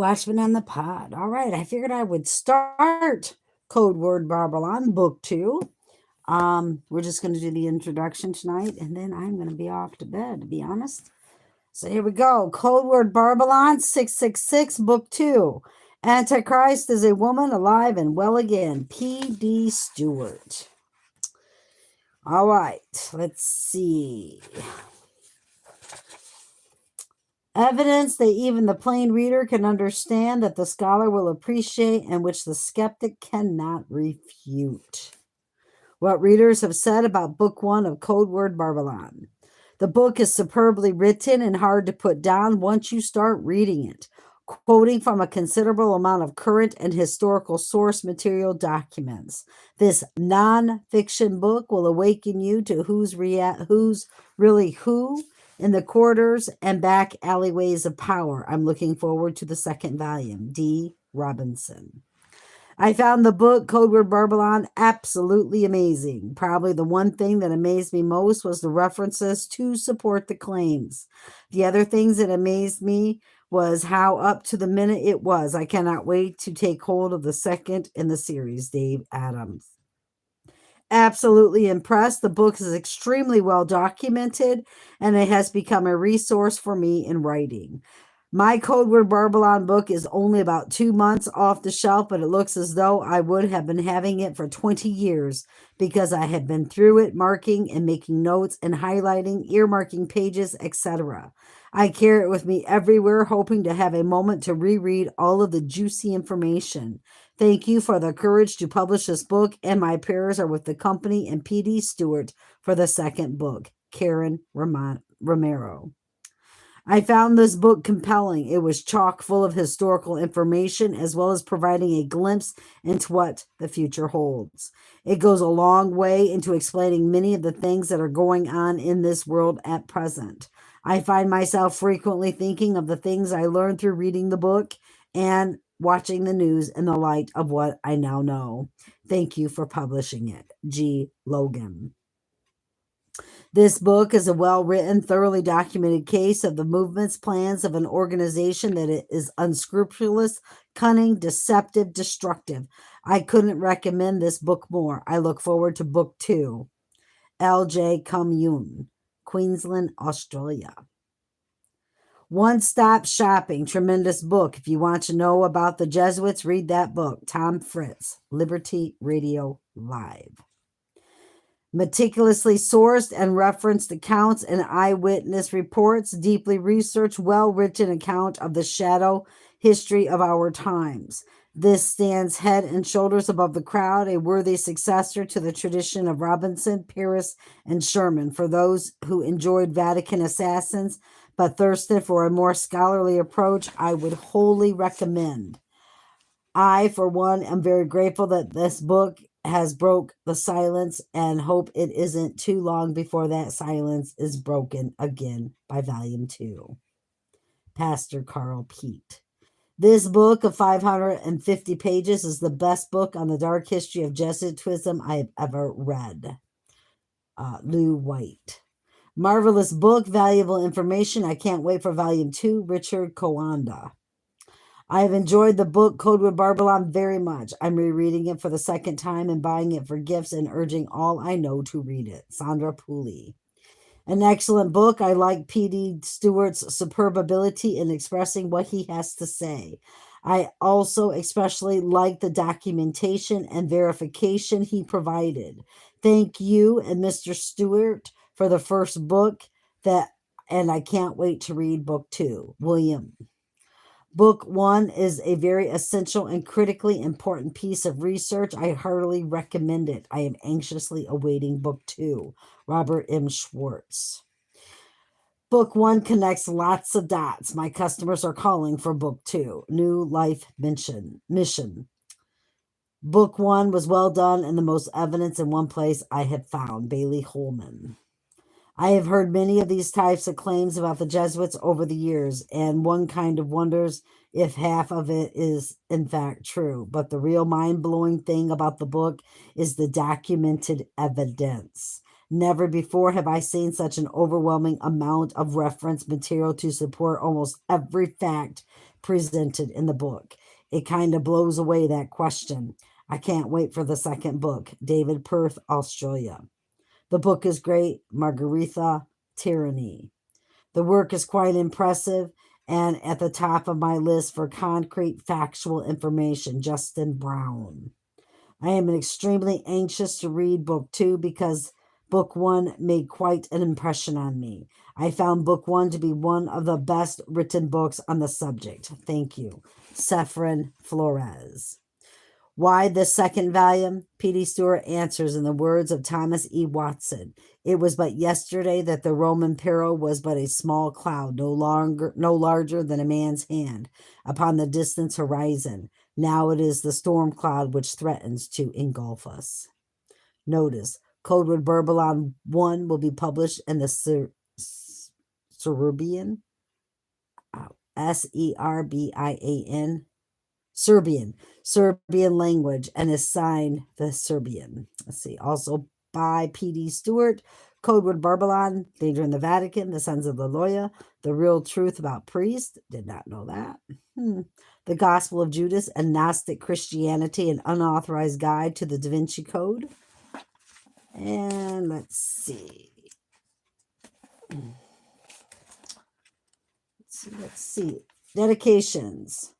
Watchman on the pod. All right, I figured I would start Codeword Barbelon Book 2. We're just going to do the introduction tonight, and then I'm going to be off to bed, to be honest. So here we go. Codeword Barbelon 666, Book 2. Antichrist is a woman alive and well again. P.D. Stuart. All right, let's see. Evidence that even the plain reader can understand, that the scholar will appreciate, and which the skeptic cannot refute. What readers have said about Book 1 of Codeword Barbelon. The book is superbly written and hard to put down once you start reading it, quoting from a considerable amount of current and historical source material documents. This non-fiction book will awaken you to who's really who in the corridors and back alleyways of power. I'm looking forward to the second volume. D. Robinson. I found the book, Codeword Barbelon, absolutely amazing. Probably the one thing that amazed me most was the references to support the claims. The other things that amazed me was how up to the minute it was. I cannot wait to take hold of the second in the series. Dave Adams. Absolutely impressed. The book is extremely well documented, and it has become a resource for me in writing. My Codeword Barbelon book is only about 2 months off the shelf, but it looks as though I would have been having it for 20 years because I have been through it, marking and making notes and highlighting, earmarking pages, etc. I carry it with me everywhere, hoping to have a moment to reread all of the juicy information. Thank you for the courage to publish this book, and my prayers are with the company and P.D. Stuart for the second book. Karen Romero. I found this book compelling. It was chock full of historical information as well as providing a glimpse into what the future holds. It goes a long way into explaining many of the things that are going on in this world at present. I find myself frequently thinking of the things I learned through reading the book and watching the news in the light of what I now know. Thank you for publishing it. G. Logan. This book is a well-written, thoroughly documented case of the movements, plans of an organization that is unscrupulous, cunning, deceptive, destructive. I couldn't recommend this book more. I look forward to Book 2. L.J. Commune, Queensland, Australia. One-Stop Shopping, tremendous book. If you want to know about the Jesuits, read that book. Tom Fritz, Liberty Radio Live. Meticulously sourced and referenced accounts and eyewitness reports, deeply researched, well-written account of the shadow history of our times. This stands head and shoulders above the crowd, a worthy successor to the tradition of Robinson, Paris, and Sherman. For those who enjoyed Vatican assassins but thirsted for a more scholarly approach, I would wholly recommend. I, for one, am very grateful that this book has broke the silence and hope it isn't too long before that silence is broken again by Volume 2. Pastor Carl Pete. This book of 550 pages is the best book on the dark history of Jesuitism I have ever read. Lou White. Marvelous book, valuable information. I can't wait for Volume 2. Richard Coanda. I have enjoyed the book Codeword Barbelon very much. I'm rereading it for the second time and buying it for gifts and urging all I know to read it. Sandra Pooley. An excellent book. I like P.D. Stewart's superb ability in expressing what he has to say. I also especially like the documentation and verification he provided. Thank you and Mr. Stewart for the first book, and I can't wait to read Book 2. William. Book 1 is a very essential and critically important piece of research. I heartily recommend it. I am anxiously awaiting Book 2. Robert M. Schwartz. Book 1 connects lots of dots. My customers are calling for Book 2. New Life Mission. Book 1 was well done and the most evidence in one place I have found. Bailey Holman. I have heard many of these types of claims about the Jesuits over the years, and one kind of wonders if half of it is in fact true. But the real mind-blowing thing about the book is the documented evidence. Never before have I seen such an overwhelming amount of reference material to support almost every fact presented in the book. It kind of blows away that question. I can't wait for the second book. David, Perth, Australia. The book is great. Margaretha Tyranny. The work is quite impressive and at the top of my list for concrete factual information, Justin Brown. I am extremely anxious to read book 2 because book 1 made quite an impression on me. I found book 1 to be one of the best written books on the subject. Thank you. Sephrin Flores. Why the second volume? P.D. Stuart answers in the words of Thomas E. Watson. It was but yesterday that the Roman peril was but a small cloud, no larger than a man's hand, upon the distant horizon. Now it is the storm cloud which threatens to engulf us. Notice, Codeword Barbelon 1 will be published in the Serbian, Serbian language and is signed the Serbian. Let's see. Also by P.D. Stuart, Codeword Barbelon, Danger in the Vatican, The Sons of the Loya, The Real Truth About Priests. Did not know that. The Gospel of Judas and Gnostic Christianity, an unauthorized guide to the Da Vinci Code. And let's see. Let's see. Dedications.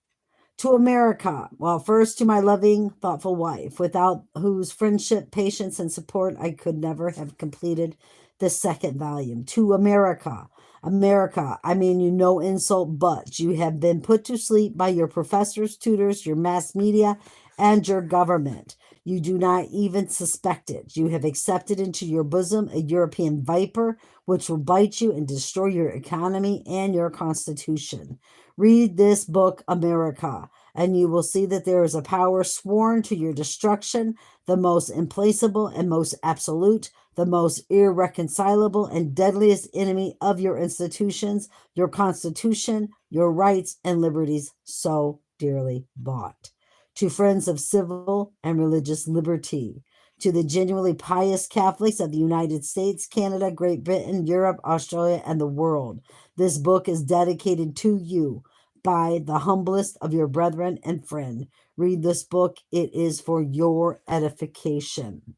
To America. Well, first to my loving, thoughtful wife, without whose friendship, patience, and support I could never have completed the second volume. To America. America, I mean you no insult, but you have been put to sleep by your professors, tutors, your mass media, and your government. You do not even suspect it. You have accepted into your bosom a European viper, which will bite you and destroy your economy and your constitution. Read this book, America, and you will see that there is a power sworn to your destruction, the most implacable and most absolute, the most irreconcilable and deadliest enemy of your institutions, your constitution, your rights and liberties so dearly bought. To friends of civil and religious liberty, to the genuinely pious Catholics of the United States, Canada, Great Britain, Europe, Australia, and the world. This book is dedicated to you by the humblest of your brethren and friend. Read this book. It is for your edification.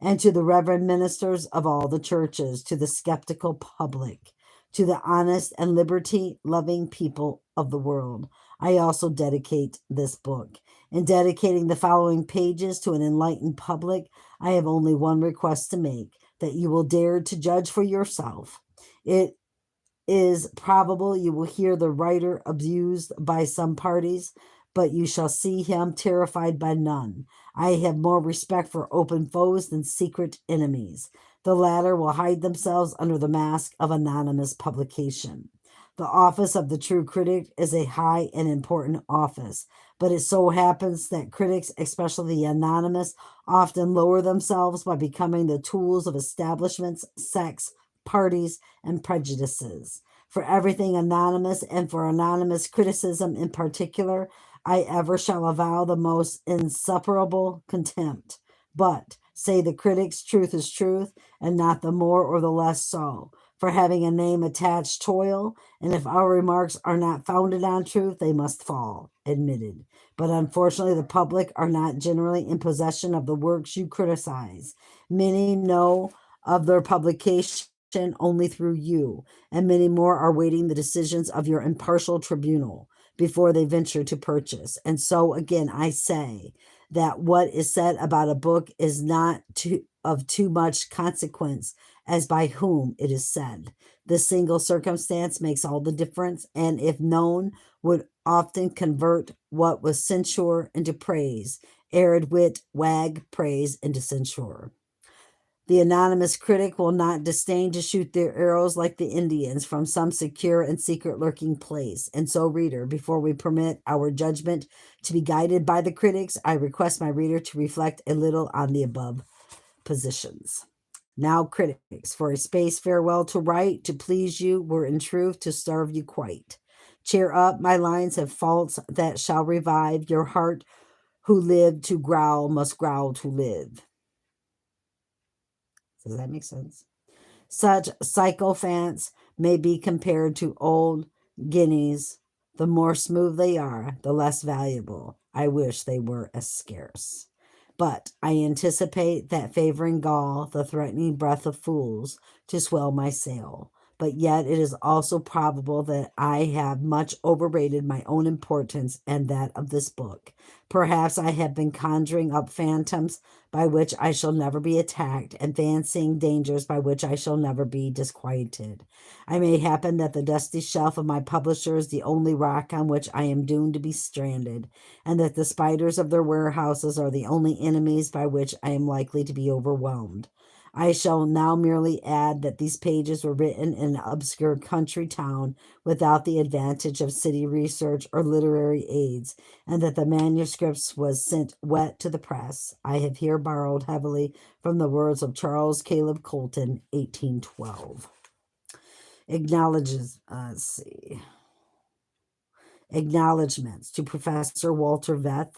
And to the reverend ministers of all the churches, to the skeptical public, to the honest and liberty-loving people of the world, I also dedicate this book. In dedicating the following pages to an enlightened public, I have only one request to make, that you will dare to judge for yourself. It is probable you will hear the writer abused by some parties, but you shall see him terrified by none. I have more respect for open foes than secret enemies. The latter will hide themselves under the mask of anonymous publication. The office of the true critic is a high and important office, but it so happens that critics, especially the anonymous, often lower themselves by becoming the tools of establishments, sects, parties, and prejudices. For everything anonymous, and for anonymous criticism in particular, I ever shall avow the most insuperable contempt. But, say the critics, truth is truth, and not the more or the less so. For having a name attached toil, and if our remarks are not founded on truth, they must fall, admitted. But unfortunately, the public are not generally in possession of the works you criticize. Many know of their publication only through you, and many more are waiting the decisions of your impartial tribunal before they venture to purchase. And so again, I say that what is said about a book is not of too much consequence as by whom it is said. This single circumstance makes all the difference, and if known, would often convert what was censure into praise, arid wit, wag praise into censure. The anonymous critic will not disdain to shoot their arrows like the Indians from some secure and secret lurking place. And so, reader, before we permit our judgment to be guided by the critics, I request my reader to reflect a little on the above positions. Now, critics, for a space farewell to write, to please you, were in truth to serve you quite. Cheer up, my lines have faults that shall revive your heart. Who lived to growl must growl to live. Does that make sense? Such sycophants may be compared to old guineas The more smooth they are, the less valuable. I wish they were as scarce. But I anticipate that favoring gall, the threatening breath of fools, to swell my sail. But yet it is also probable that I have much overrated my own importance and that of this book. Perhaps I have been conjuring up phantoms by which I shall never be attacked, and fancying dangers by which I shall never be disquieted. I may happen that the dusty shelf of my publisher is the only rock on which I am doomed to be stranded, and that the spiders of their warehouses are the only enemies by which I am likely to be overwhelmed. I shall now merely add that these pages were written in an obscure country town without the advantage of city research or literary aids, and that the manuscripts was sent wet to the press. I have here borrowed heavily from the words of Charles Caleb Colton, 1812. Acknowledgements to Professor Walter Veth.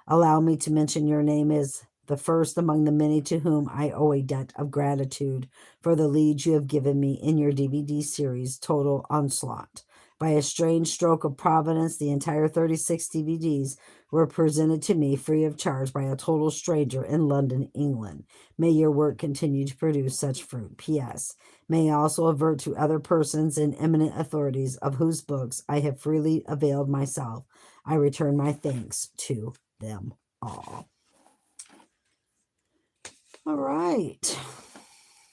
Allow me to mention your name is the first among the many to whom I owe a debt of gratitude for the lead you have given me in your DVD series, Total Onslaught. By a strange stroke of providence, the entire 36 DVDs were presented to me free of charge by a total stranger in London, England. May your work continue to produce such fruit. P.S. May I also avert to other persons and eminent authorities of whose books I have freely availed myself. I return my thanks to them all. All right.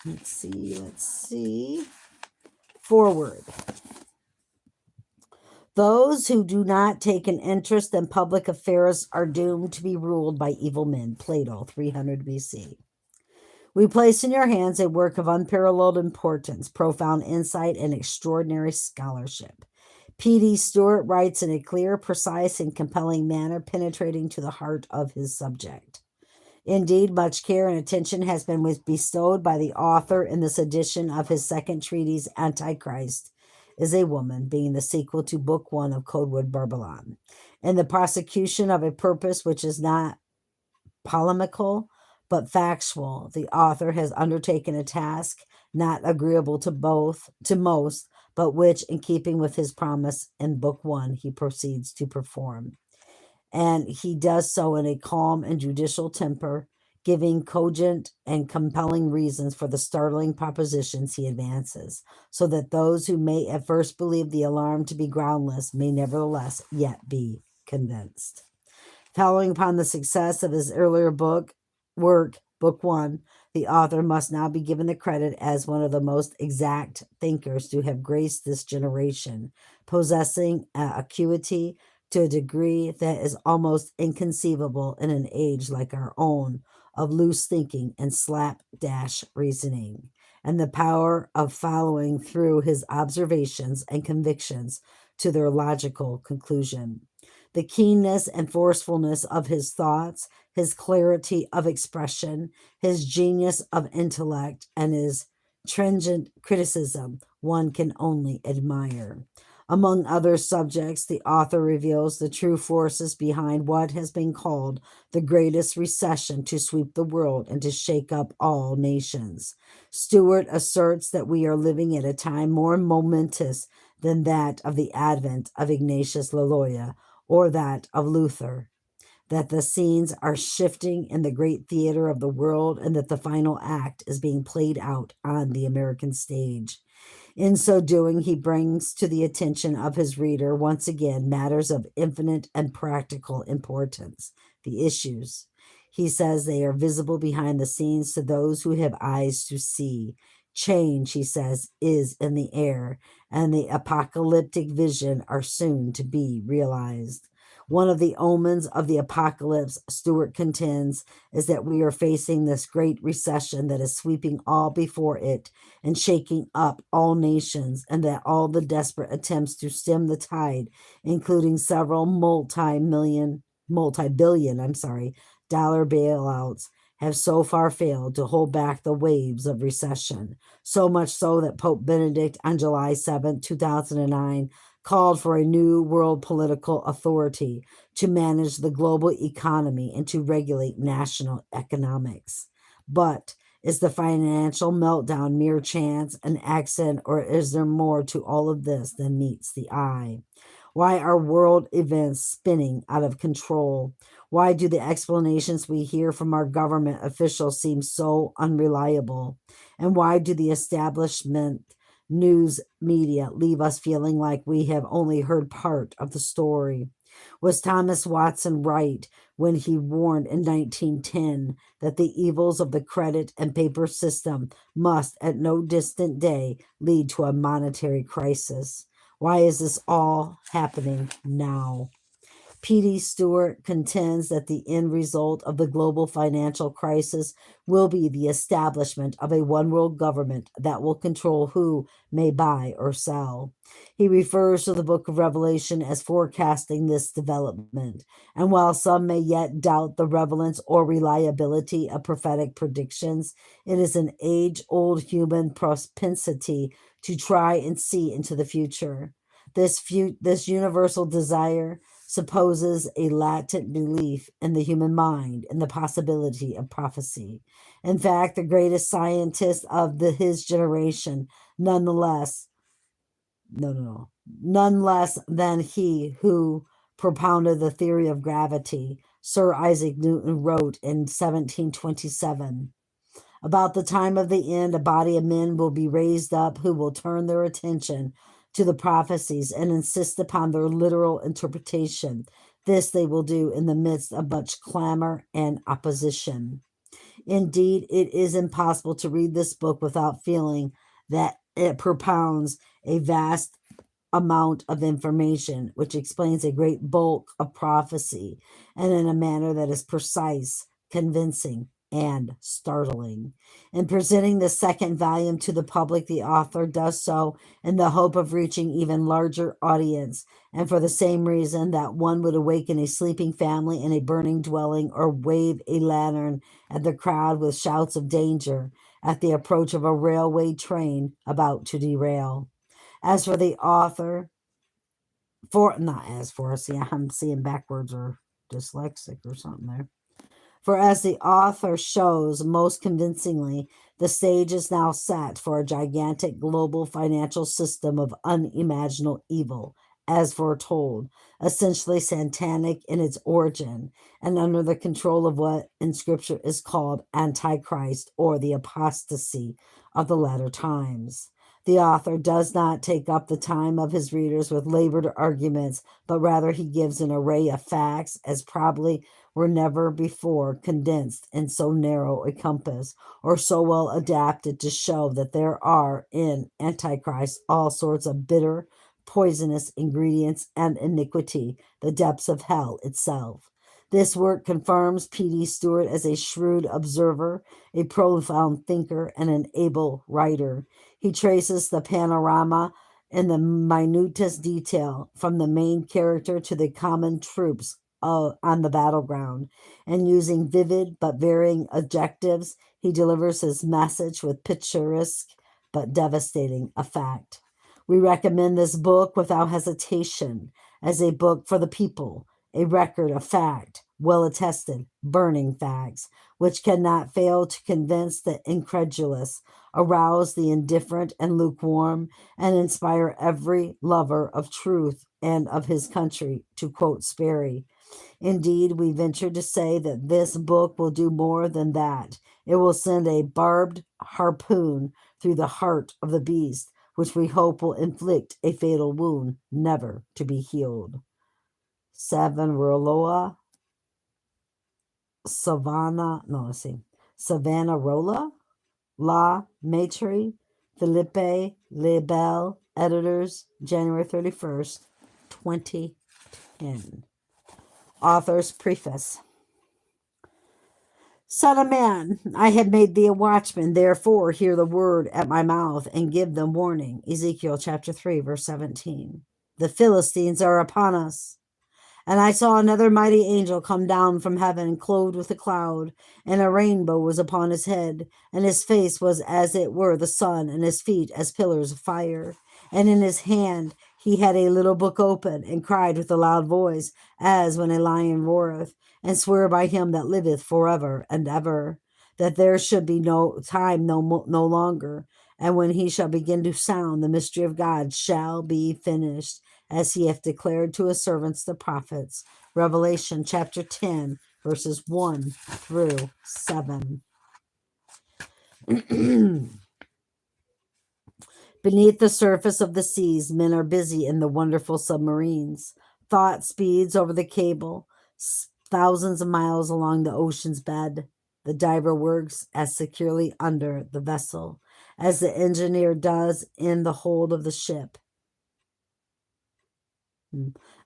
Let's see. Forward. Those who do not take an interest in public affairs are doomed to be ruled by evil men. Plato, 300 BC. We place in your hands a work of unparalleled importance, profound insight, and extraordinary scholarship. P.D. Stuart writes in a clear, precise, and compelling manner, penetrating to the heart of his subject. Indeed, much care and attention has been bestowed by the author in this edition of his second treatise, Antichrist is a Woman, being the sequel to Book 1 of Codeword Barbelon. In the prosecution of a purpose which is not polemical, but factual, the author has undertaken a task not agreeable to most, but which, in keeping with his promise in Book 1, he proceeds to perform. And he does so in a calm and judicial temper, giving cogent and compelling reasons for the startling propositions he advances, so that those who may at first believe the alarm to be groundless may nevertheless yet be convinced. Following upon the success of his earlier work, Book 1, the author must now be given the credit as one of the most exact thinkers to have graced this generation, possessing acuity to a degree that is almost inconceivable in an age like our own of loose thinking and slapdash reasoning, and the power of following through his observations and convictions to their logical conclusion. The keenness and forcefulness of his thoughts, his clarity of expression, his genius of intellect, and his stringent criticism one can only admire. Among other subjects, the author reveals the true forces behind what has been called the greatest recession to sweep the world and to shake up all nations. Stuart asserts that we are living at a time more momentous than that of the advent of Ignatius Loyola or that of Luther, that the scenes are shifting in the great theater of the world and that the final act is being played out on the American stage. In so doing, he brings to the attention of his reader once again matters of infinite and practical importance, the issues. He says they are visible behind the scenes to those who have eyes to see. Change, he says, is in the air, and the apocalyptic vision are soon to be realized. One of the omens of the apocalypse, Stuart contends, is that we are facing this great recession that is sweeping all before it and shaking up all nations, and that all the desperate attempts to stem the tide, including several multi-billion dollar bailouts, have so far failed to hold back the waves of recession, so much so that Pope Benedict on July 7, 2009, called for a new world political authority to manage the global economy and to regulate national economics. But is the financial meltdown mere chance, an accident, or is there more to all of this than meets the eye? Why are world events spinning out of control? Why do the explanations we hear from our government officials seem so unreliable? And why do the establishment news media leave us feeling like we have only heard part of the story? Was Thomas Watson right when he warned in 1910 that the evils of the credit and paper system must at no distant day lead to a monetary crisis? Why is this all happening now? P.D. Stuart contends that the end result of the global financial crisis will be the establishment of a one world government that will control who may buy or sell. He refers to the book of Revelation as forecasting this development. And while some may yet doubt the relevance or reliability of prophetic predictions, it is an age old human propensity to try and see into the future. This universal desire supposes a latent belief in the human mind and the possibility of prophecy. In fact, the greatest scientist of his generation, none less than he who propounded the theory of gravity, Sir Isaac Newton, wrote in 1727. About the time of the end, a body of men will be raised up who will turn their attention to the prophecies and insist upon their literal interpretation. This they will do in the midst of much clamor and opposition. Indeed, it is impossible to read this book without feeling that it propounds a vast amount of information, which explains a great bulk of prophecy, and in a manner that is precise, convincing, and startling. In presenting the second volume to the public, the author does so in the hope of reaching even larger audience, and for the same reason that one would awaken a sleeping family in a burning dwelling or wave a lantern at the crowd with shouts of danger at the approach of a railway train about to derail. As for the author, I'm seeing backwards or dyslexic or something there. For as the author shows most convincingly, the stage is now set for a gigantic global financial system of unimaginable evil, as foretold, essentially satanic in its origin, and under the control of what in Scripture is called Antichrist or the apostasy of the latter times. The author does not take up the time of his readers with labored arguments, but rather he gives an array of facts as probably were never before condensed in so narrow a compass, or so well adapted to show that there are in Antichrist all sorts of bitter, poisonous ingredients and iniquity, the depths of hell itself. This work confirms P.D. Stuart as a shrewd observer, a profound thinker, and an able writer. He traces the panorama in the minutest detail, from the main character to the common troops on the battleground, and using vivid but varying adjectives, he delivers his message with picturesque but devastating effect. We recommend this book without hesitation as a book for the people, a record of fact, well attested, burning facts, which cannot fail to convince the incredulous, arouse the indifferent and lukewarm, and inspire every lover of truth and of his country, to quote Sperry. Indeed, we venture to say that this book will do more than that. It will send a barbed harpoon through the heart of the beast, which we hope will inflict a fatal wound never to be healed. Savonarola, La Maitre, Philippe Lebel, editors, January 31st, 2010. Author's preface. Son of man, I have made thee a watchman, therefore hear the word at my mouth and give them warning. Ezekiel chapter 3, verse 17. The Philistines are upon us. And I saw another mighty angel come down from heaven, clothed with a cloud, and a rainbow was upon his head, and his face was as it were the sun, and his feet as pillars of fire. And in his hand he had a little book open, and cried with a loud voice, as when a lion roareth, and sware by him that liveth forever and ever, that there should be no time no longer, and when he shall begin to sound, the mystery of God shall be finished, as he hath declared to his servants the prophets. Revelation chapter 10, verses 1 through 7. Beneath the surface of the seas, men are busy in the wonderful submarines. Thought speeds over the cable, thousands of miles along the ocean's bed. The diver works as securely under the vessel as the engineer does in the hold of the ship.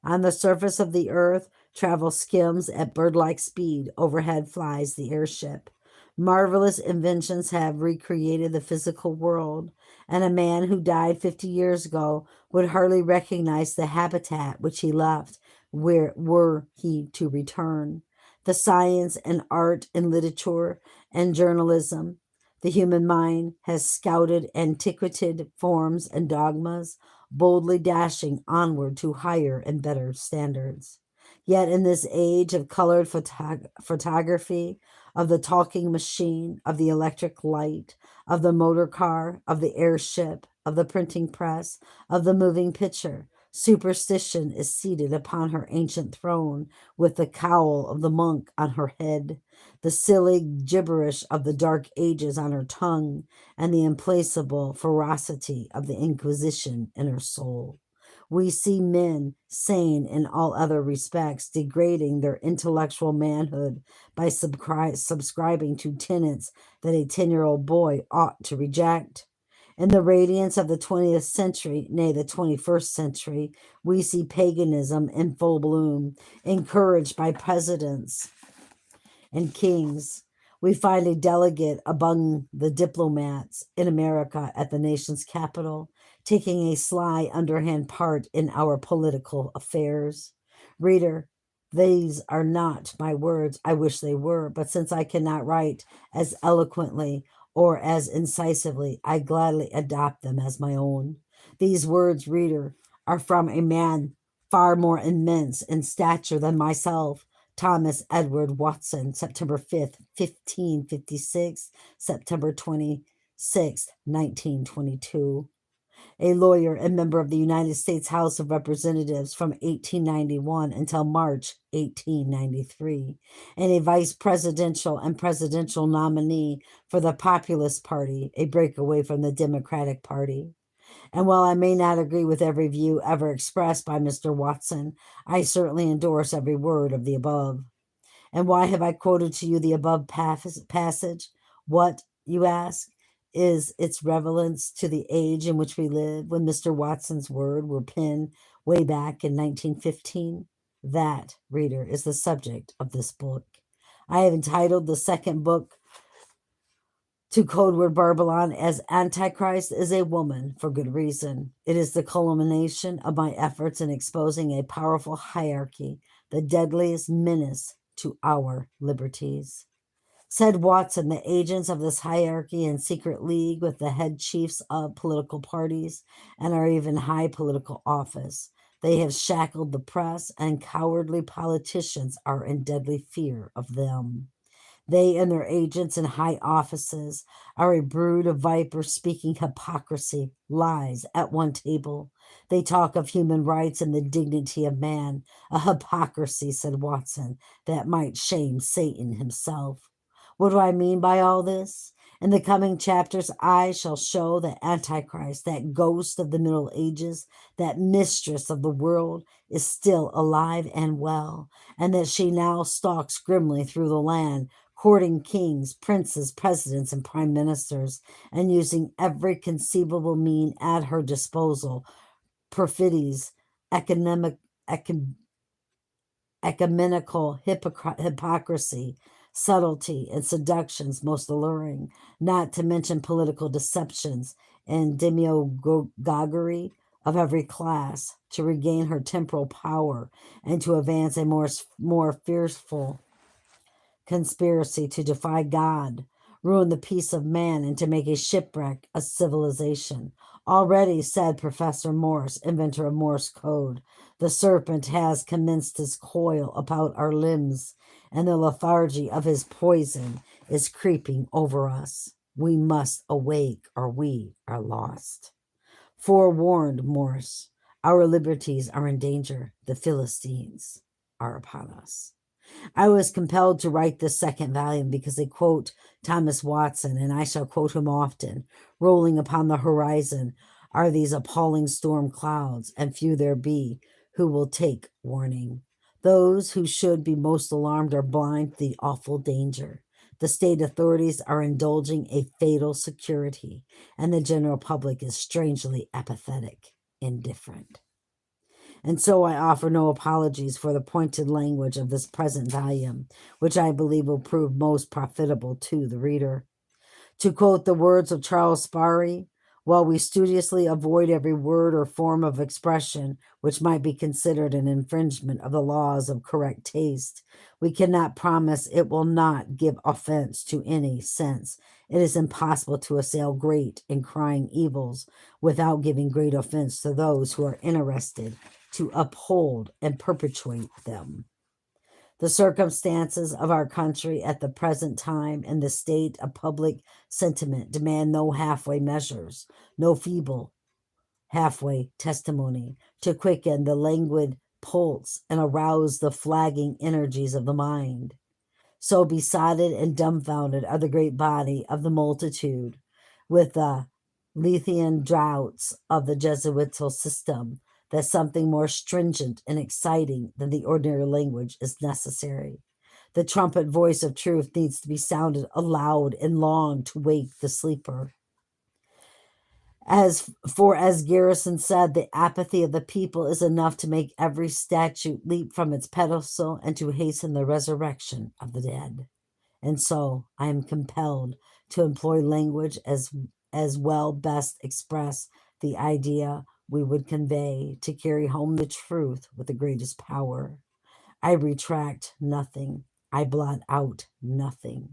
On the surface of the earth, travel skims at bird-like speed. Overhead flies the airship. Marvelous inventions have recreated the physical world, and a man who died 50 years ago would hardly recognize the habitat which he left were he to return. The science and art and literature and journalism, the human mind has scouted antiquated forms and dogmas, boldly dashing onward to higher and better standards. Yet in this age of colored photography, of the talking machine, of the electric light, of the motor car, of the airship, of the printing press, of the moving picture, superstition is seated upon her ancient throne with the cowl of the monk on her head, the silly gibberish of the dark ages on her tongue, and the implacable ferocity of the Inquisition in her soul. We see men, sane in all other respects, degrading their intellectual manhood by subscribing to tenets that a 10-year-old boy ought to reject. In the radiance of the 20th century, nay, the 21st century, we see paganism in full bloom, encouraged by presidents and kings. We find a delegate among the diplomats in America at the nation's capital, taking a sly, underhand part in our political affairs. Reader, these are not my words. I wish they were, but since I cannot write as eloquently or as incisively, I gladly adopt them as my own. These words, reader, are from a man far more immense in stature than myself, Thomas Edward Watson, September 5th, 1556, September 26th, 1922. A lawyer and member of the United States House of Representatives from 1891 until March 1893, and a vice presidential and presidential nominee for the Populist Party, a breakaway from the Democratic Party. And while I may not agree with every view ever expressed by Mr. Watson, I certainly endorse every word of the above. And why have I quoted to you the above passage? What, you ask, is its relevance to the age in which we live when Mr. Watson's words were penned way back in 1915? That, reader, is the subject of this book. I have entitled the second book to Codeword Barbelon as Antichrist is a Woman for good reason. It is the culmination of my efforts in exposing a powerful hierarchy, the deadliest menace to our liberties. Said Watson, the agents of this hierarchy in secret league with the head chiefs of political parties and are even high political office. They have shackled the press, and cowardly politicians are in deadly fear of them. They and their agents in high offices are a brood of vipers speaking hypocrisy, lies at one table. They talk of human rights and the dignity of man, a hypocrisy, said Watson, that might shame Satan himself. What do I mean by all this? In the coming chapters, I shall show that Antichrist, that ghost of the Middle Ages, that mistress of the world, is still alive and well, and that she now stalks grimly through the land, courting kings, princes, presidents, and prime ministers, and using every conceivable mean at her disposal, perfidies, ecumenical hypocrisy, subtlety, and seductions most alluring, not to mention political deceptions and demagoguery of every class, to regain her temporal power and to advance a more fearful conspiracy to defy God, ruin the peace of man, and to make a shipwreck of civilization. Already, said Professor Morse, inventor of Morse code, the serpent has commenced his coil about our limbs, and the lethargy of his poison is creeping over us. We must awake, or we are lost. Forewarned, Morse, Our liberties are in danger. The Philistines are upon us. I was compelled to write this second volume because they quote Thomas Watson, and I shall quote him often. Rolling upon the horizon are these appalling storm clouds, and few there be who will take warning. Those who should be most alarmed are blind to the awful danger. The state authorities are indulging a fatal security, and the general public is strangely apathetic, indifferent. And so I offer no apologies for the pointed language of this present volume, which I believe will prove most profitable to the reader. To quote the words of Charles Sparry, while we studiously avoid every word or form of expression which might be considered an infringement of the laws of correct taste, we cannot promise it will not give offense to any sense. It is impossible to assail great and crying evils without giving great offense to those who are interested to uphold and perpetuate them. The circumstances of our country at the present time and the state of public sentiment demand no halfway measures, no feeble halfway testimony to quicken the languid pulse and arouse the flagging energies of the mind. So besotted and dumbfounded are the great body of the multitude with the Lethean droughts of the Jesuitical system that something more stringent and exciting than the ordinary language is necessary. The trumpet voice of truth needs to be sounded aloud and long to wake the sleeper. As Garrison said, the apathy of the people is enough to make every statue leap from its pedestal and to hasten the resurrection of the dead. And so I am compelled to employ language as well best express the idea we would convey, to carry home the truth with the greatest power. I retract nothing. I blot out nothing.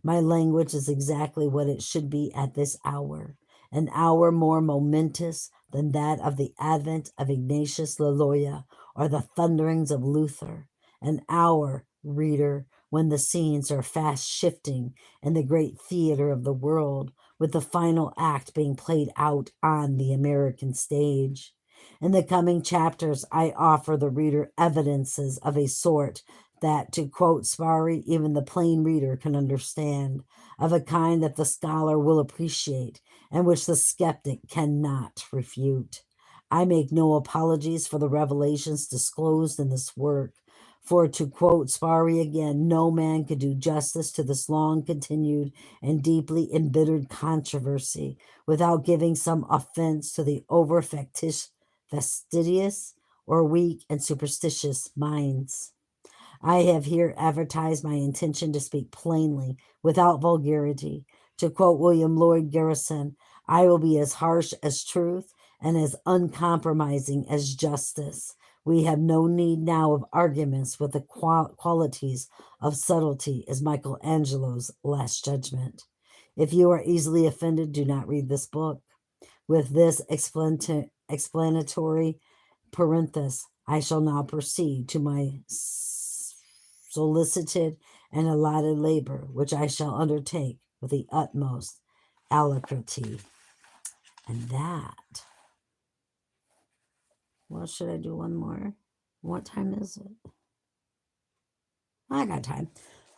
My language is exactly what it should be at this hour, an hour more momentous than that of the advent of Ignatius Loyola or the thunderings of Luther, an hour, reader, when the scenes are fast shifting in the great theater of the world, with the final act being played out on the American stage. In the coming chapters, I offer the reader evidences of a sort that, to quote Sparry, even the plain reader can understand, of a kind that the scholar will appreciate, and which the skeptic cannot refute. I make no apologies for the revelations disclosed in this work, for, to quote Sparry again, no man could do justice to this long-continued and deeply embittered controversy without giving some offense to the fastidious or weak and superstitious minds. I have here advertised my intention to speak plainly, without vulgarity. To quote William Lloyd Garrison, I will be as harsh as truth and as uncompromising as justice. We have no need now of arguments with the qualities of subtlety as Michelangelo's Last Judgment. If you are easily offended, do not read this book. With this explanatory parenthesis, I shall now proceed to my solicited and allotted labor, which I shall undertake with the utmost alacrity. And that. Well, should I do one more? What time is it? I got time.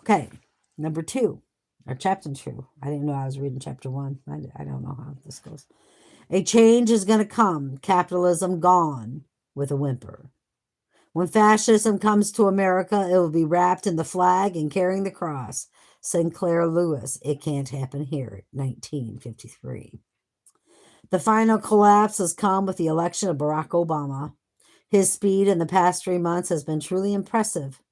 Okay, number 2, or chapter 2. I didn't know I was reading chapter 1. I don't know how this goes. A change is going to come. Capitalism gone with a whimper. When fascism comes to America, it will be wrapped in the flag and carrying the cross. Sinclair Lewis, It Can't Happen Here, 1953. The final collapse has come with the election of Barack Obama. His speed in the past 3 months has been truly impressive.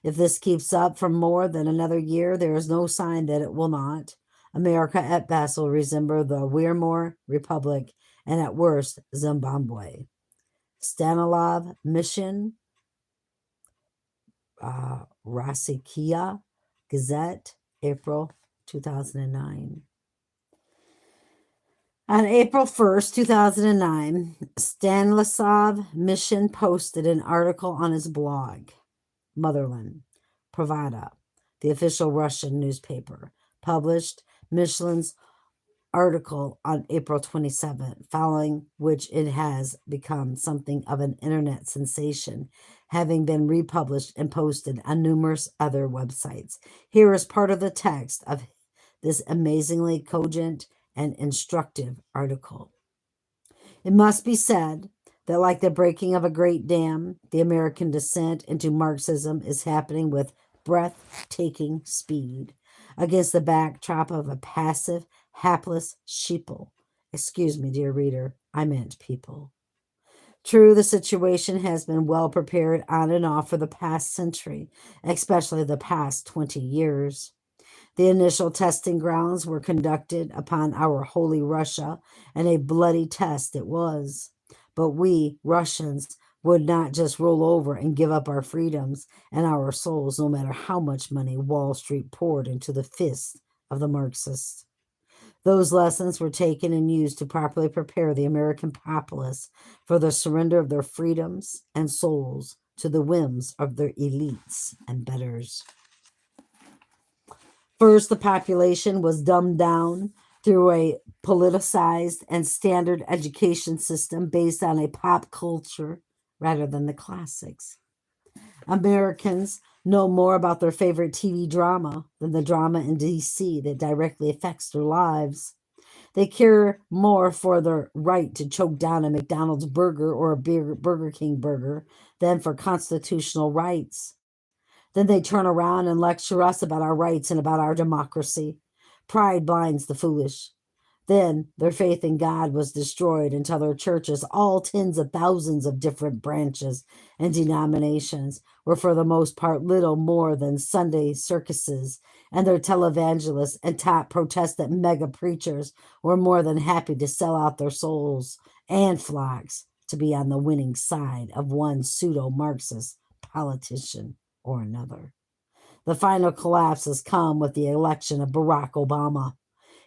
If this keeps up for more than another year, there is no sign that it will not. America at best will resemble the Weimar Republic and at worst Zimbabwe. Stanislav Mission, Rasikia Gazette, April 2009. On April 1st, 2009, Stanislav Mission posted an article on his blog, Motherland, Pravda, the official Russian newspaper, published Mission's article on April 27th, following which it has become something of an internet sensation, having been republished and posted on numerous other websites. Here is part of the text of this amazingly cogent and instructive article. It must be said that, like the breaking of a great dam, the American descent into Marxism is happening with breathtaking speed against the backdrop of a passive, hapless sheeple. Excuse me, dear reader, I meant people. True, the situation has been well prepared on and off for the past century, especially the past 20 years. The initial testing grounds were conducted upon our holy Russia, and a bloody test it was. But we, Russians, would not just roll over and give up our freedoms and our souls, no matter how much money Wall Street poured into the fists of the Marxists. Those lessons were taken and used to properly prepare the American populace for the surrender of their freedoms and souls to the whims of their elites and betters. First, the population was dumbed down through a politicized and standard education system based on a pop culture rather than the classics. Americans know more about their favorite TV drama than the drama in DC that directly affects their lives. They care more for their right to choke down a McDonald's burger or a Burger King burger than for constitutional rights. Then they turn around and lecture us about our rights and about our democracy. Pride blinds the foolish. Then their faith in God was destroyed until their churches, all tens of thousands of different branches and denominations, were for the most part little more than Sunday circuses, and their televangelists and top Protestant mega preachers were more than happy to sell out their souls and flocks to be on the winning side of one pseudo-Marxist politician or another. The final collapse has come with the election of Barack Obama.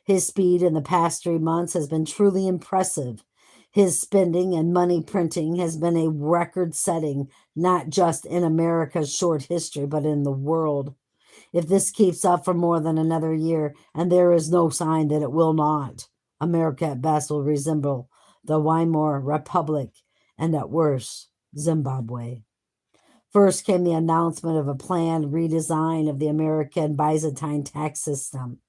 His speed in the past 3 months has been truly impressive. His spending and money printing has been a record setting, not just in America's short history, but in the world. If this keeps up for more than another year, and there is no sign that it will not, America at best will resemble the Weimar Republic, and at worst, Zimbabwe. First came the announcement of a planned redesign of the American Byzantine tax system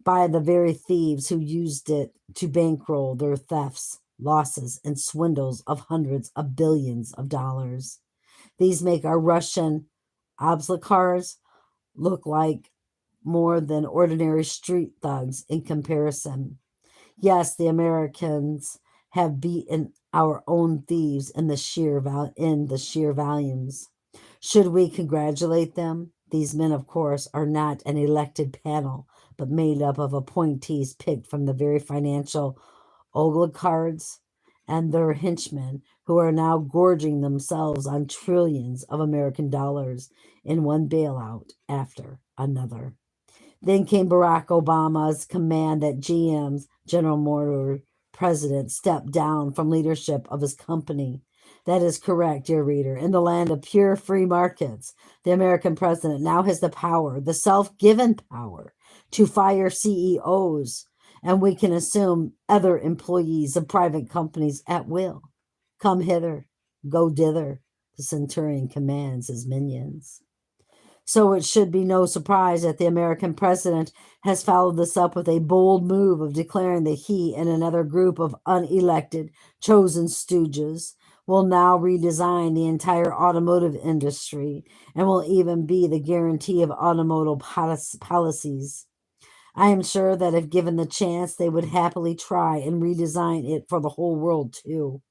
by the very thieves who used it to bankroll their thefts, losses, and swindles of hundreds of billions of dollars. These make our Russian obslicars look like more than ordinary street thugs in comparison. Yes, the Americans have beaten our own thieves in the sheer volumes. Should we congratulate them? These men, of course, are not an elected panel, but made up of appointees picked from the very financial oligarchs and their henchmen, who are now gorging themselves on trillions of American dollars in one bailout after another. Then came Barack Obama's command that GM's General Motors president stepped down from leadership of his company. That is correct, dear reader. In the land of pure free markets, the American president now has the power, the self-given power, to fire CEOs, and we can assume other employees of private companies at will. Come hither, go dither, the centurion commands his minions. So it should be no surprise that the American president has followed this up with a bold move of declaring that he and another group of unelected, chosen stooges will now redesign the entire automotive industry and will even be the guarantee of automotive policies. I am sure that if given the chance, they would happily try and redesign it for the whole world too.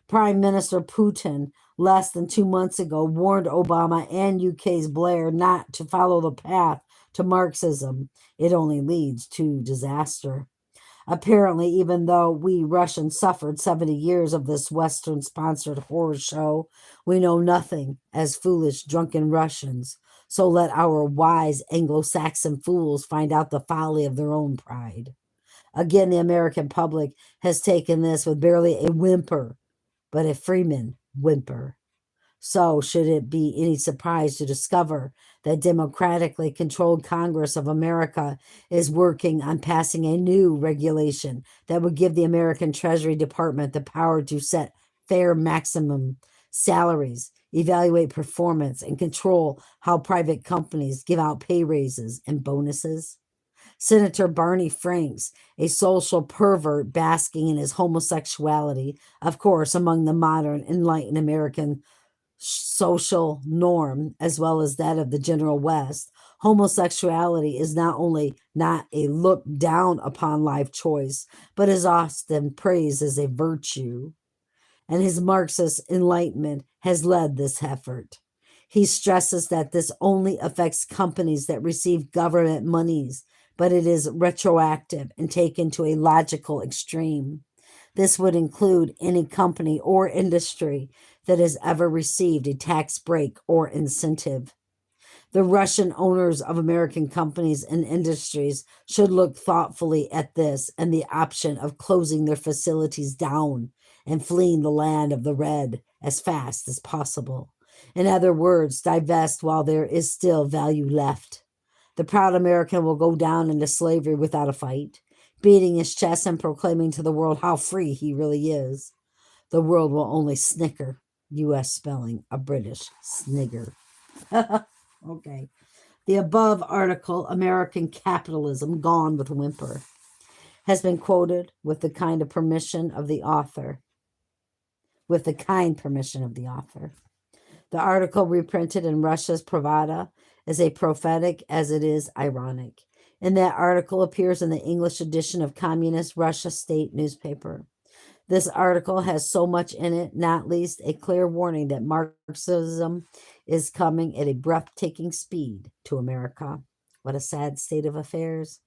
Prime Minister Putin, less than 2 months ago, warned Obama and UK's Blair not to follow the path to Marxism. It only leads to disaster. Apparently, even though we Russians suffered 70 years of this Western-sponsored horror show, we know nothing as foolish, drunken Russians. So let our wise Anglo-Saxon fools find out the folly of their own pride. Again, the American public has taken this with barely a whimper, but a Freeman whimper. So, should it be any surprise to discover that democratically controlled Congress of America is working on passing a new regulation that would give the American Treasury Department the power to set fair maximum salaries, evaluate performance, and control how private companies give out pay raises and bonuses? Senator Barney Franks, a social pervert basking in his homosexuality, of course, among the modern, enlightened American social norm as well as that of the general West, homosexuality is not only not a look down upon life choice, but is often praised as a virtue. And his Marxist enlightenment has led this effort. He stresses that this only affects companies that receive government monies, but it is retroactive and taken to a logical extreme. This would include any company or industry that has ever received a tax break or incentive. The Russian owners of American companies and industries should look thoughtfully at this and the option of closing their facilities down and fleeing the land of the red as fast as possible. In other words, divest while there is still value left. The proud American will go down into slavery without a fight, beating his chest and proclaiming to the world how free he really is. The world will only snicker, U.S. spelling, a British snigger. Okay. The above article, American Capitalism Gone with a Whimper, has been quoted with the kind permission of the author. The article, reprinted in Russia's Pravda, is as prophetic as it is ironic. And that article appears in the English edition of Communist Russia State newspaper. This article has so much in it, not least a clear warning that Marxism is coming at a breathtaking speed to America. What a sad state of affairs.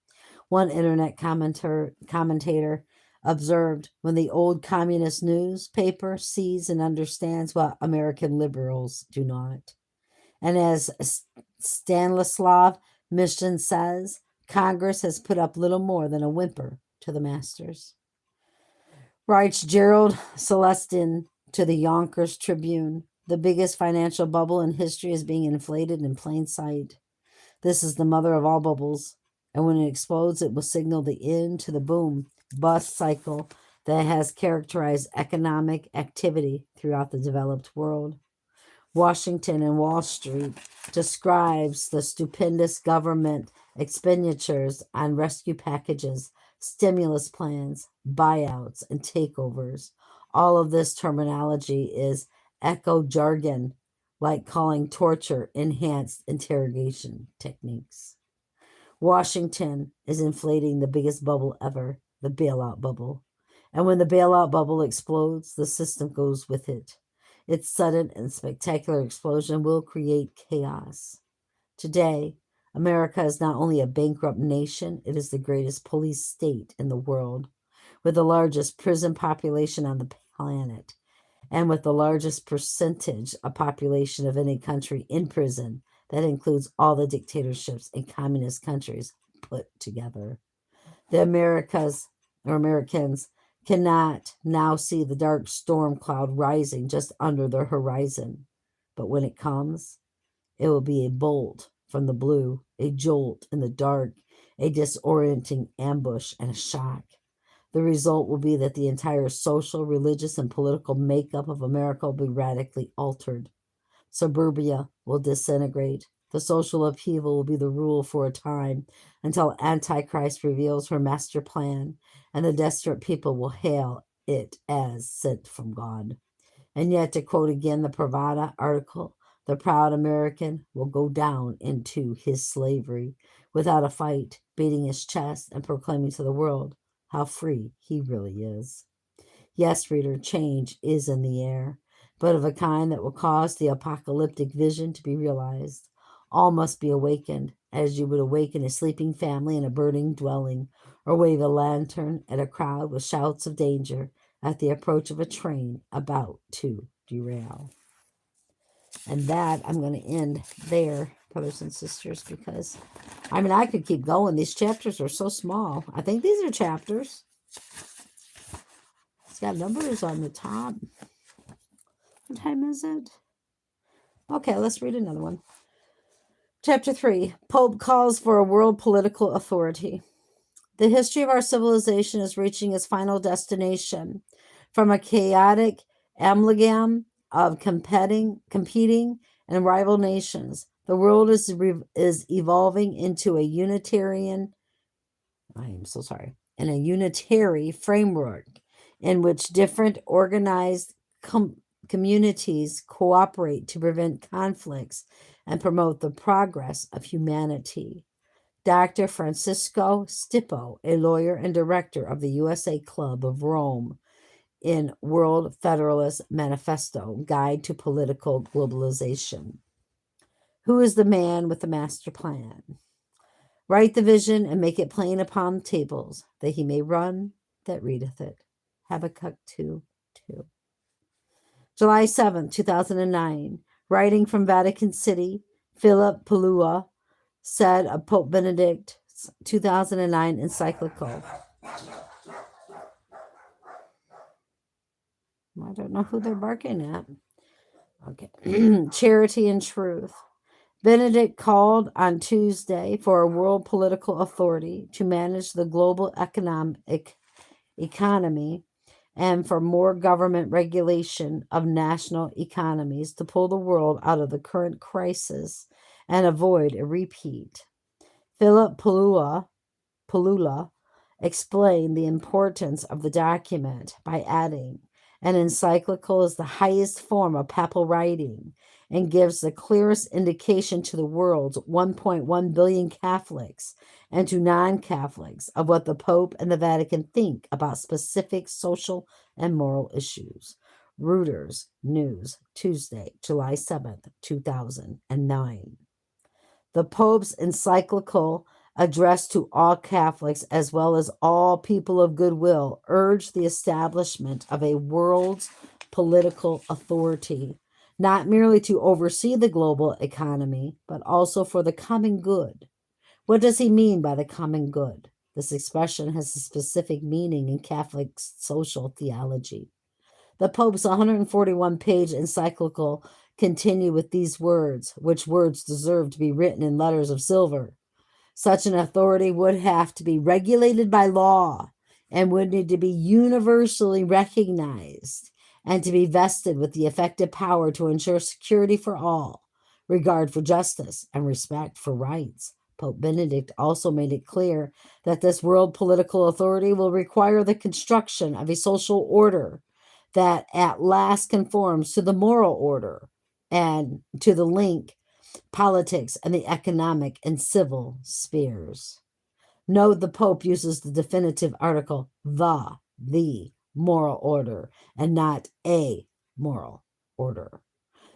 One internet commentator observed, when the old communist newspaper sees and understands what American liberals do not. And as Stanislav Mission says, Congress has put up little more than a whimper to the masters. Writes Gerald Celestin to the Yonkers Tribune, the biggest financial bubble in history is being inflated in plain sight. This is the mother of all bubbles, and when it explodes, it will signal the end to the boom bust cycle that has characterized economic activity throughout the developed world. Washington and Wall Street describes the stupendous government expenditures on rescue packages, stimulus plans, buyouts, and takeovers. All of this terminology is echo jargon, like calling torture enhanced interrogation techniques. Washington is inflating the biggest bubble ever, the bailout bubble. And when the bailout bubble explodes, the system goes with it. Its sudden and spectacular explosion will create chaos. Today, America is not only a bankrupt nation, it is the greatest police state in the world, with the largest prison population on the planet, and with the largest percentage of population of any country in prison. That includes all the dictatorships in communist countries put together. The Americans cannot now see the dark storm cloud rising just under their horizon. But when it comes, it will be a bolt from the blue, a jolt in the dark, a disorienting ambush, and a shock. The result will be that the entire social, religious, and political makeup of America will be radically altered. Suburbia will disintegrate. The social upheaval will be the rule for a time until Antichrist reveals her master plan, and the desperate people will hail it as sent from God. And yet, to quote again the Pravda article, the proud American will go down into his slavery without a fight, beating his chest and proclaiming to the world how free he really is. Yes, reader, change is in the air, but of a kind that will cause the apocalyptic vision to be realized. All must be awakened, as you would awaken a sleeping family in a burning dwelling, or wave a lantern at a crowd with shouts of danger at the approach of a train about to derail. And that, I'm going to end there, brothers and sisters, because, I could keep going. These chapters are so small. I think these are chapters. It's got numbers on the top. What time is it? Okay, let's read another one. Chapter 3, Pope calls for a world political authority. The history of our civilization is reaching its final destination. From a chaotic amalgam of competing and rival nations, the world is evolving into a unitary framework in which different organized communities cooperate to prevent conflicts and promote the progress of humanity. Dr. Francisco Stippo, a lawyer and director of the USA Club of Rome, in World Federalist Manifesto, Guide to Political Globalization. Who is the man with the master plan? Write the vision and make it plain upon tables, that he may run that readeth it. Habakkuk 2:2. July 7th, 2009. Writing from Vatican City, Philip Palua said of Pope Benedict's 2009 encyclical. I don't know who they're barking at. Okay. Charity and truth. Benedict called on Tuesday for a world political authority to manage the global economy and for more government regulation of national economies to pull the world out of the current crisis and avoid a repeat. Philip Palula explained the importance of the document by adding, an encyclical is the highest form of papal writing and gives the clearest indication to the world's 1.1 billion Catholics and to non-Catholics of what the Pope and the Vatican think about specific social and moral issues. Reuters News, Tuesday, July 7th, 2009. The Pope's encyclical addressed to all Catholics as well as all people of goodwill urged the establishment of a world's political authority, not merely to oversee the global economy, but also for the common good. What does he mean by the common good? This expression has a specific meaning in Catholic social theology. The Pope's 141-page encyclical continue with these words, which words deserve to be written in letters of silver. Such an authority would have to be regulated by law and would need to be universally recognized and to be vested with the effective power to ensure security for all, regard for justice, and respect for rights. Pope Benedict also made it clear that this world political authority will require the construction of a social order that at last conforms to the moral order and to the link politics and the economic and civil spheres. Note the Pope uses the definitive article the moral order and not a moral order.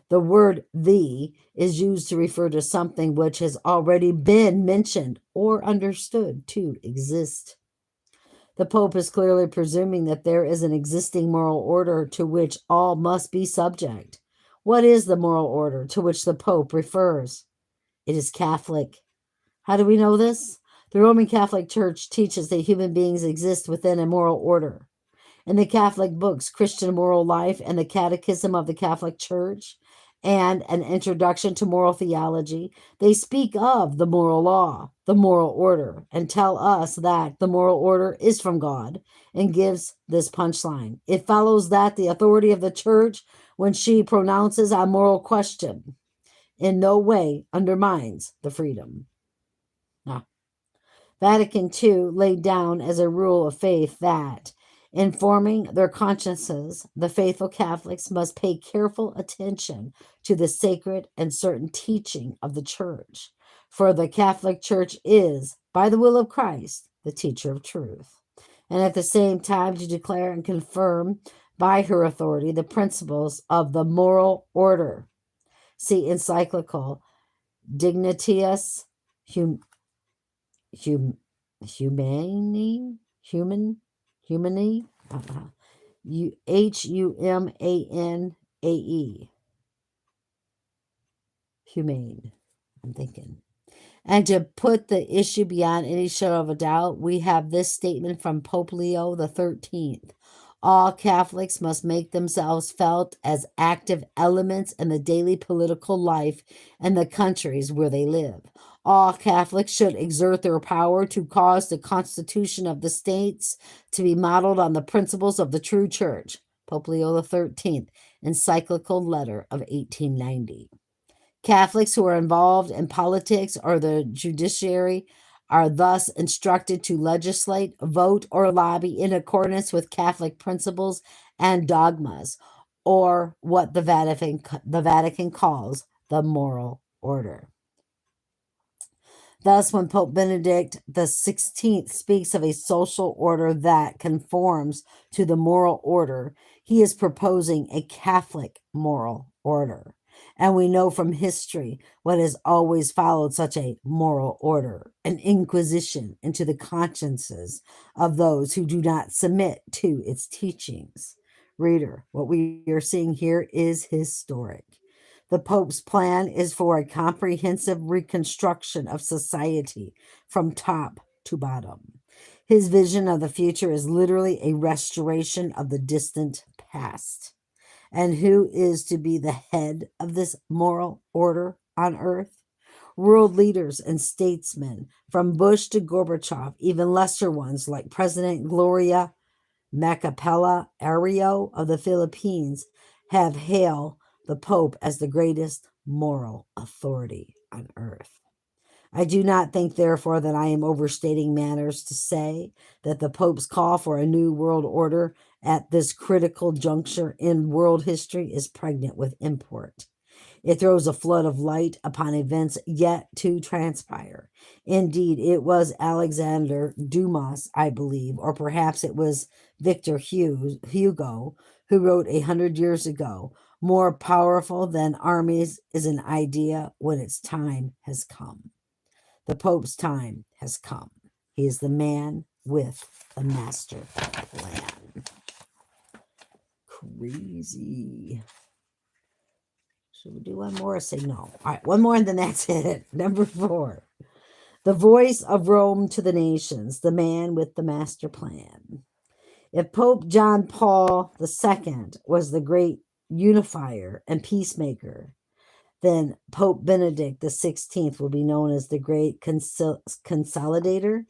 The word the is used to refer to something which has already been mentioned or understood to exist. The Pope is clearly presuming that there is an existing moral order to which all must be subject. What is the moral order to which the Pope refers? It is Catholic. How do we know this? The Roman Catholic Church teaches that human beings exist within a moral order. In the Catholic books, Christian Moral Life and the Catechism of the Catholic Church, and an Introduction to Moral Theology, they speak of the moral law, the moral order, and tell us that the moral order is from God, and gives this punchline. It follows that the authority of the Church, when she pronounces on moral question, in no way undermines the freedom. Vatican II laid down as a rule of faith that, in forming their consciences, the faithful Catholics must pay careful attention to the sacred and certain teaching of the Church, for the Catholic Church is, by the will of Christ, the teacher of truth, and at the same time to declare and confirm by her authority the principles of the moral order. See encyclical Dignitatis Humanae, Humanae, humane, I'm thinking. And to put the issue beyond any shadow of a doubt, we have this statement from Pope Leo XIII. All Catholics must make themselves felt as active elements in the daily political life in the countries where they live. All Catholics should exert their power to cause the constitution of the states to be modeled on the principles of the true church. Pope Leo XIII, encyclical letter of 1890. Catholics who are involved in politics or the judiciary are thus instructed to legislate, vote, or lobby in accordance with Catholic principles and dogmas, or what the Vatican calls the moral order. Thus, when Pope Benedict XVI speaks of a social order that conforms to the moral order, he is proposing a Catholic moral order. And we know from history what has always followed such a moral order, an inquisition into the consciences of those who do not submit to its teachings. Reader, what we are seeing here is historic. The Pope's plan is for a comprehensive reconstruction of society from top to bottom. His vision of the future is literally a restoration of the distant past. And who is to be the head of this moral order on earth? World leaders and statesmen, from Bush to Gorbachev, even lesser ones like President Gloria Macapagal Arroyo of the Philippines, have hailed the Pope as the greatest moral authority on earth. I do not think, therefore, that I am overstating matters to say that the Pope's call for a new world order at this critical juncture in world history is pregnant with import. It throws a flood of light upon events yet to transpire. Indeed, it was Alexander Dumas, I believe, or perhaps it was Victor Hugo, who wrote 100 years ago, "More powerful than armies is an idea when its time has come." The Pope's time has come. He is the man with the master plan. Crazy. Should we do one more or say no? All right, one more and then that's it. Number 4. The voice of Rome to the nations, the man with the master plan. If Pope John Paul II was the great unifier and peacemaker, then Pope Benedict XVI will be known as the great consolidator.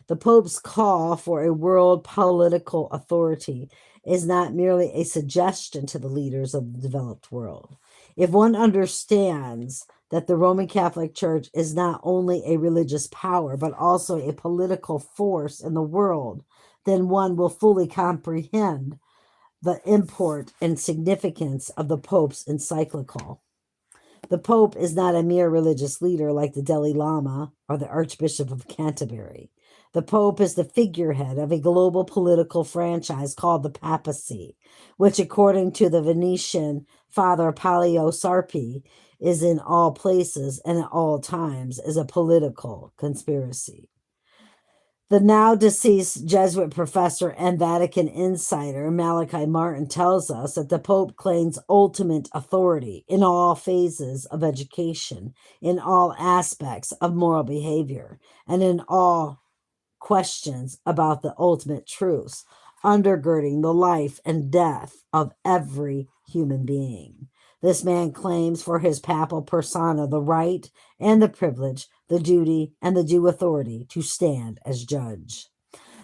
The Pope's call for a world political authority is not merely a suggestion to the leaders of the developed world. If one understands that the Roman Catholic Church is not only a religious power, but also a political force in the world, then one will fully comprehend the import and significance of the Pope's encyclical. The Pope is not a mere religious leader like the Dalai Lama or the Archbishop of Canterbury. The Pope is the figurehead of a global political franchise called the papacy, which, according to the Venetian Father Palio Sarpi, is in all places and at all times is a political conspiracy. The now deceased Jesuit professor and Vatican insider Malachi Martin tells us that the Pope claims ultimate authority in all phases of education, in all aspects of moral behavior, and in all questions about the ultimate truths, undergirding the life and death of every human being. This man claims for his papal persona the right and the privilege, the duty and the due authority to stand as judge.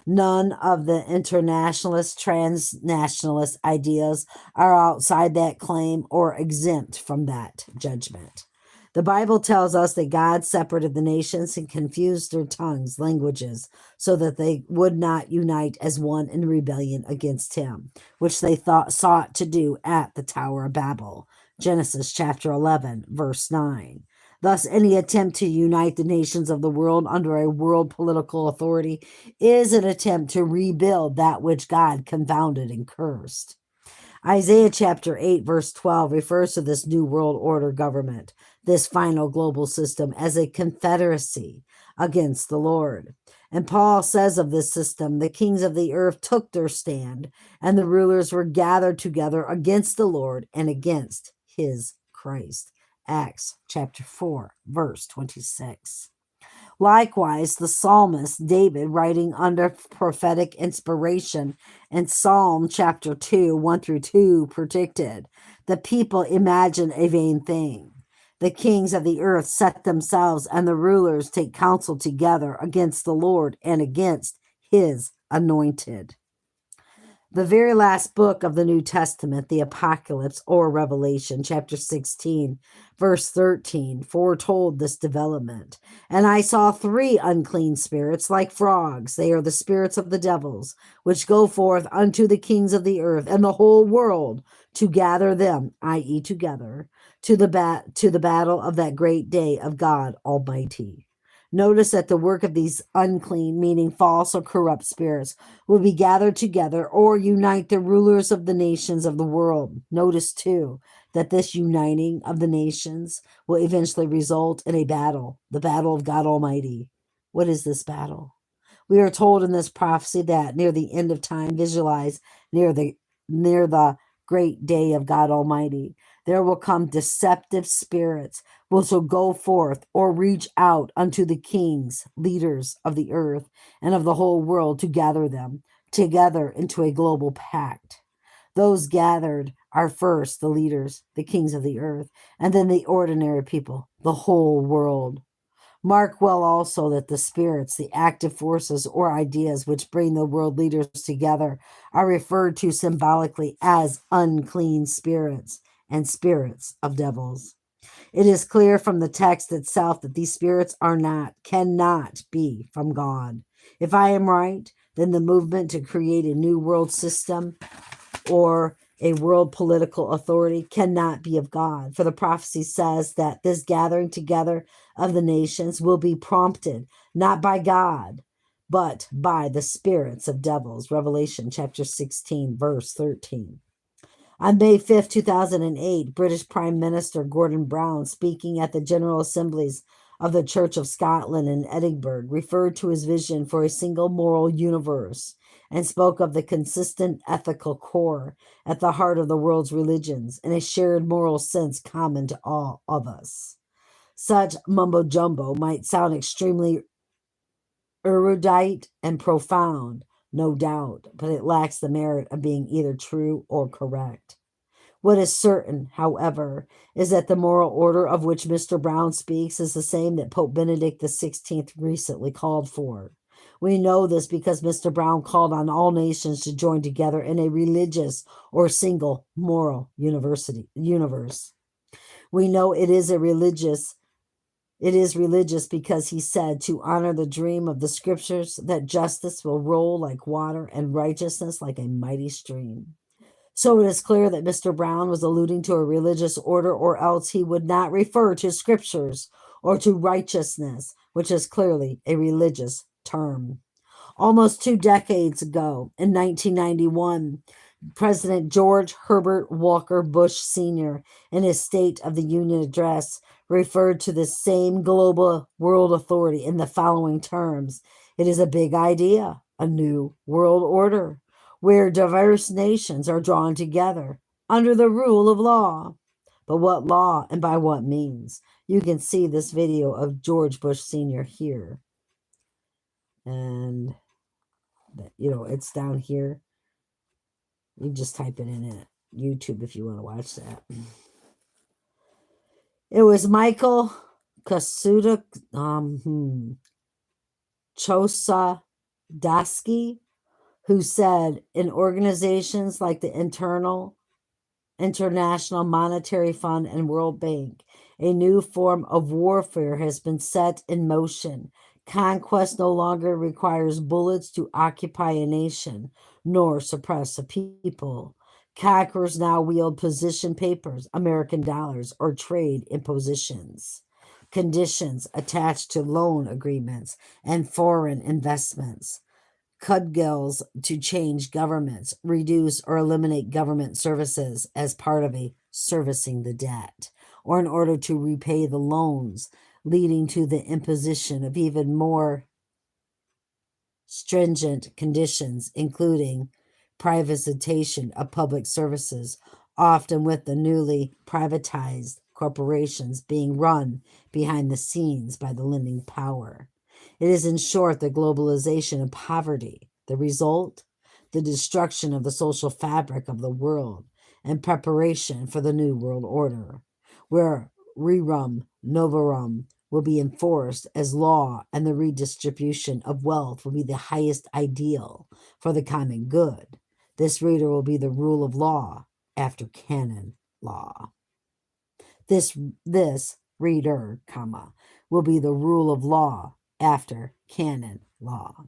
None of the internationalist, transnationalist ideas are outside that claim or exempt from that judgment. The Bible tells us that God separated the nations and confused their tongues, languages, so that they would not unite as one in rebellion against him, which they sought to do at the Tower of Babel. Genesis chapter 11, verse 9. Thus, any attempt to unite the nations of the world under a world political authority is an attempt to rebuild that which God confounded and cursed. Isaiah chapter 8, verse 12 refers to this new world order government, this final global system, as a confederacy against the Lord. And Paul says of this system, the kings of the earth took their stand, and the rulers were gathered together against the Lord and against his Christ. Acts chapter 4, verse 26. Likewise, the psalmist David, writing under prophetic inspiration in Psalm chapter 2, 1 through 2, predicted, the people imagine a vain thing. The kings of the earth set themselves, and the rulers take counsel together against the Lord and against his anointed. The very last book of the New Testament, the Apocalypse or Revelation, chapter 16, verse 13, foretold this development. And I saw 3 unclean spirits like frogs. They are the spirits of the devils, which go forth unto the kings of the earth and the whole world to gather them, i.e., together, to the battle of that great day of God Almighty. Notice that the work of these unclean, meaning false or corrupt spirits, will be gathered together or unite the rulers of the nations of the world. Notice, too, that this uniting of the nations will eventually result in a battle, the battle of God Almighty. What is this battle? We are told in this prophecy that near the end of time, visualize near the great day of God Almighty, there will come deceptive spirits which will go forth or reach out unto the kings, leaders of the earth and of the whole world to gather them together into a global pact. Those gathered are first the leaders, the kings of the earth, and then the ordinary people, the whole world. Mark well also that the spirits, the active forces or ideas which bring the world leaders together, are referred to symbolically as unclean spirits and spirits of devils. It is clear from the text itself that these spirits cannot be from God. If I am right, then the movement to create a new world system or a world political authority cannot be of God. For the prophecy says that this gathering together of the nations will be prompted not by God, but by the spirits of devils. Revelation chapter 16, verse 13. On May 5th, 2008, British Prime Minister Gordon Brown, speaking at the General Assemblies of the Church of Scotland in Edinburgh, referred to his vision for a single moral universe and spoke of the consistent ethical core at the heart of the world's religions and a shared moral sense common to all of us. Such mumbo-jumbo might sound extremely erudite and profound, no doubt, but it lacks the merit of being either true or correct. What is certain, however, is that the moral order of which Mr. Brown speaks is the same that Pope Benedict XVI recently called for. We know this because Mr. Brown called on all nations to join together in a religious or single moral universe. We know it is religious because he said to honor the dream of the scriptures that justice will roll like water and righteousness like a mighty stream. So it is clear that Mr. Brown was alluding to a religious order, or else he would not refer to scriptures or to righteousness, which is clearly a religious term. Almost 2 decades ago, in 1991, President George Herbert Walker Bush Sr., in his State of the Union address, referred to the same global world authority in the following terms. It is a big idea, a new world order, where diverse nations are drawn together under the rule of law. But what law and by what means? You can see this video of George Bush Sr. here. And, it's down here. You just type it in at YouTube if you want to watch that. It was Michael Kasuda Chosadowski who said, in organizations like the International Monetary Fund and World Bank, a new form of warfare has been set in motion. Conquest no longer requires bullets to occupy a nation, nor suppress a people. Conquerors now wield position papers, American dollars, or trade impositions, conditions attached to loan agreements and foreign investments. Cudgels to change governments, reduce or eliminate government services as part of a servicing the debt, or in order to repay the loans, leading to the imposition of even more stringent conditions, including privatization of public services, often with the newly privatized corporations being run behind the scenes by the lending power. It is, in short, the globalization of poverty. The result? The destruction of the social fabric of the world and preparation for the new world order, where rerum novarum will be enforced as law and the redistribution of wealth will be the highest ideal for the common good. This reader will be the rule of law after canon law. This reader, will be the rule of law after canon law.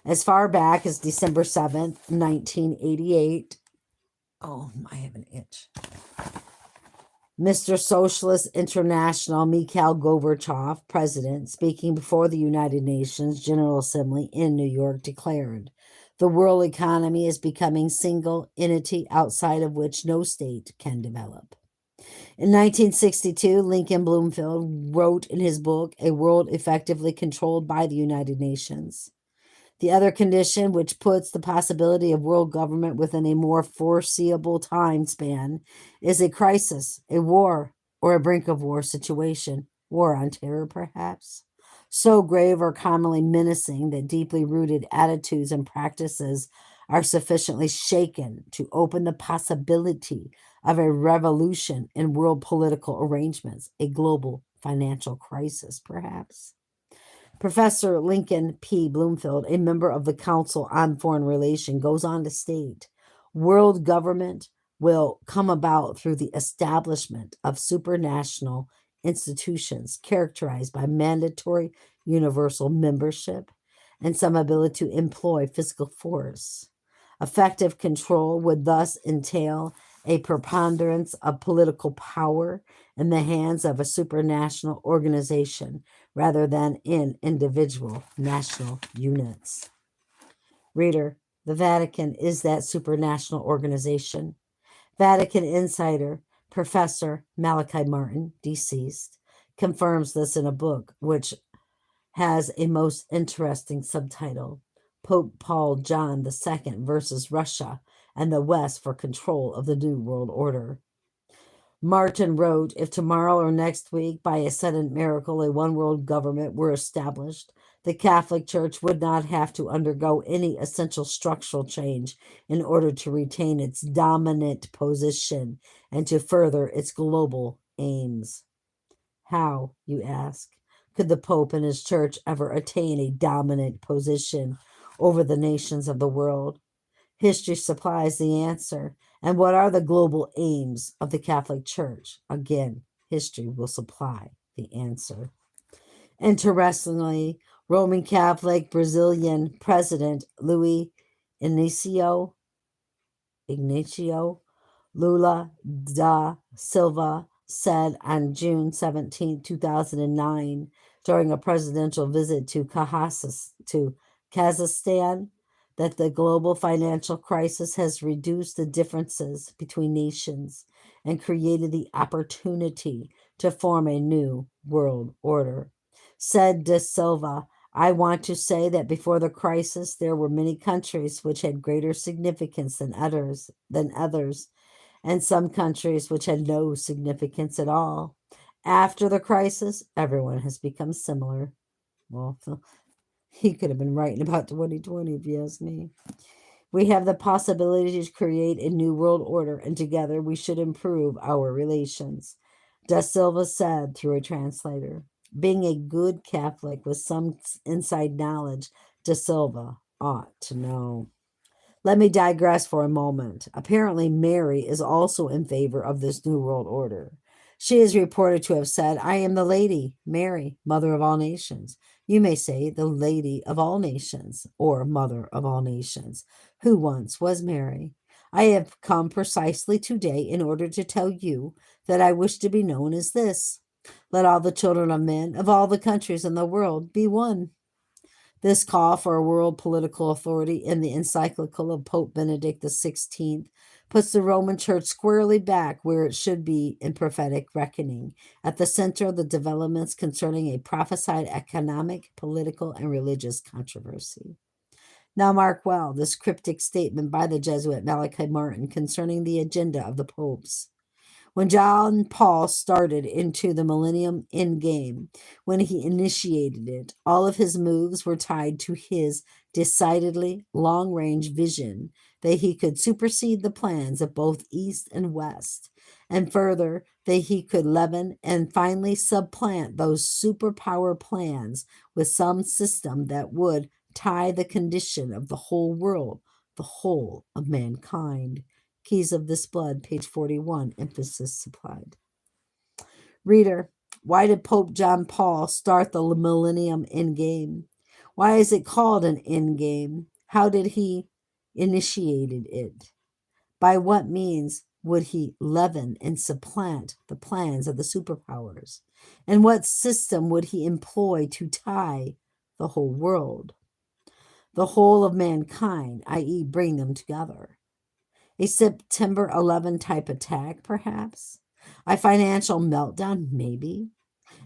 As far back as December 7th, 1988, I have an itch. Mr. Socialist International Mikhail Gorbachev, president, speaking before the United Nations General Assembly in New York, declared, "The world economy is becoming single entity outside of which no state can develop." In 1962, Lincoln Bloomfield wrote in his book, "A World Effectively Controlled by the United Nations." The other condition, which puts the possibility of world government within a more foreseeable time span, is a crisis, a war, or a brink of war situation. War on terror, perhaps? So grave or commonly menacing that deeply rooted attitudes and practices are sufficiently shaken to open the possibility of a revolution in world political arrangements, a global financial crisis, perhaps. Professor Lincoln P. Bloomfield, a member of the Council on Foreign Relations, goes on to state, "World government will come about through the establishment of supranational institutions characterized by mandatory universal membership and some ability to employ physical force. Effective control would thus entail a preponderance of political power in the hands of a supranational organization rather than in individual national units." Reader, the Vatican is that supranational organization. Vatican insider Professor Malachi Martin, deceased, confirms this in a book which has a most interesting subtitle, Pope Paul John II versus Russia and the West for Control of the New World Order. Martin wrote, "If tomorrow or next week, by a sudden miracle, a one world government were established, the Catholic Church would not have to undergo any essential structural change in order to retain its dominant position and to further its global aims." How, you ask, could the Pope and his church ever attain a dominant position over the nations of the world? History supplies the answer. And what are the global aims of the Catholic Church? Again, history will supply the answer. Interestingly, Roman Catholic Brazilian President Luiz Ignacio Lula da Silva said on June 17, 2009, during a presidential visit to Kazakhstan, that the global financial crisis has reduced the differences between nations and created the opportunity to form a new world order. Said da Silva, "I want to say that before the crisis, there were many countries which had greater significance than others, and some countries which had no significance at all. After the crisis, everyone has become similar." Well, he could have been writing about 2020 if you ask me. "We have the possibility to create a new world order, and together we should improve our relations," Da Silva said through a translator. Being a good Catholic with some inside knowledge, Da Silva ought to know. Let me digress for a moment. Apparently, Mary is also in favor of this New World Order. She is reported to have said, "I am the Lady, Mary, Mother of all nations." You may say the Lady of all nations, or Mother of all nations, who once was Mary. "I have come precisely today in order to tell you that I wish to be known as this. Let all the children of men, of all the countries in the world, be one." This call for a world political authority in the encyclical of Pope Benedict XVI puts the Roman Church squarely back where it should be in prophetic reckoning, at the center of the developments concerning a prophesied economic, political, and religious controversy. Now mark well this cryptic statement by the Jesuit Malachi Martin concerning the agenda of the popes. When John Paul started into the Millennium Endgame, when he initiated it, all of his moves were tied to his decidedly long-range vision that he could supersede the plans of both East and West, and further, that he could leaven and finally supplant those superpower plans with some system that would tie the condition of the whole world, the whole of mankind. Keys of This Blood, page 41, emphasis supplied. Reader, why did Pope John Paul start the Millennium Endgame? Why is it called an endgame? How did he initiated it? By what means would he leaven and supplant the plans of the superpowers? And what system would he employ to tie the whole world, the whole of mankind, i.e., bring them together? A September 11 type attack, perhaps? A financial meltdown, maybe?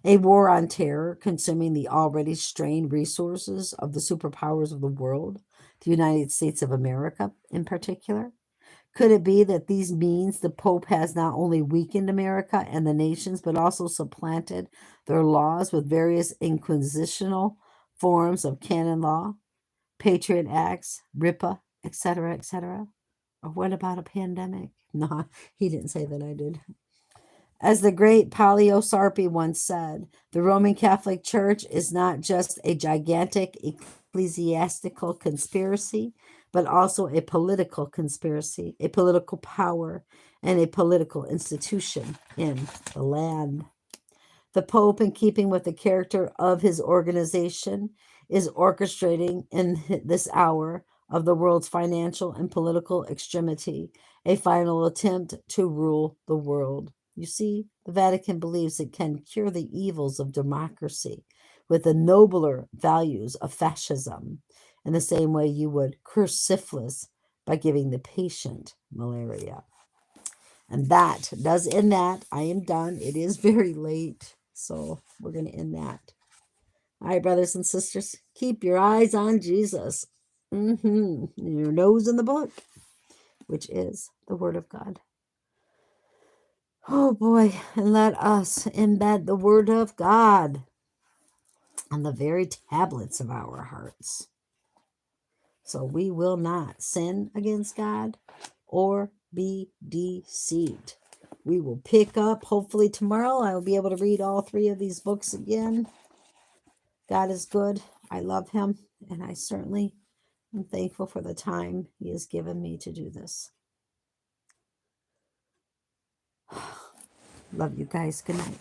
A war on terror consuming the already strained resources of the superpowers of the world, the United States of America in particular? Could it be that these means the Pope has not only weakened America and the nations, but also supplanted their laws with various inquisitional forms of canon law, Patriot Acts, RIPA, etc., etc.? Or what about a pandemic? No, he didn't say that, I did. As the great Palio Sarpi once said, the Roman Catholic Church is not just a gigantic ecclesiastical conspiracy, but also a political conspiracy, a political power, and a political institution in the land. The Pope, in keeping with the character of his organization, is orchestrating in this hour of the world's financial and political extremity a final attempt to rule the world. You see, the Vatican believes it can cure the evils of democracy with the nobler values of fascism, in the same way you would cure syphilis by giving the patient malaria. And that does end that. I am done. It is very late, so we're going to end that. All right, brothers and sisters, keep your eyes on Jesus. Your nose in the book, which is the Word of God. Oh boy, and let us embed the Word of God on the very tablets of our hearts, so we will not sin against God or be deceived. We will pick up, hopefully tomorrow, I will be able to read all 3 of these books again. God is good. I love him, and I certainly am thankful for the time he has given me to do this. Love you guys. Good night.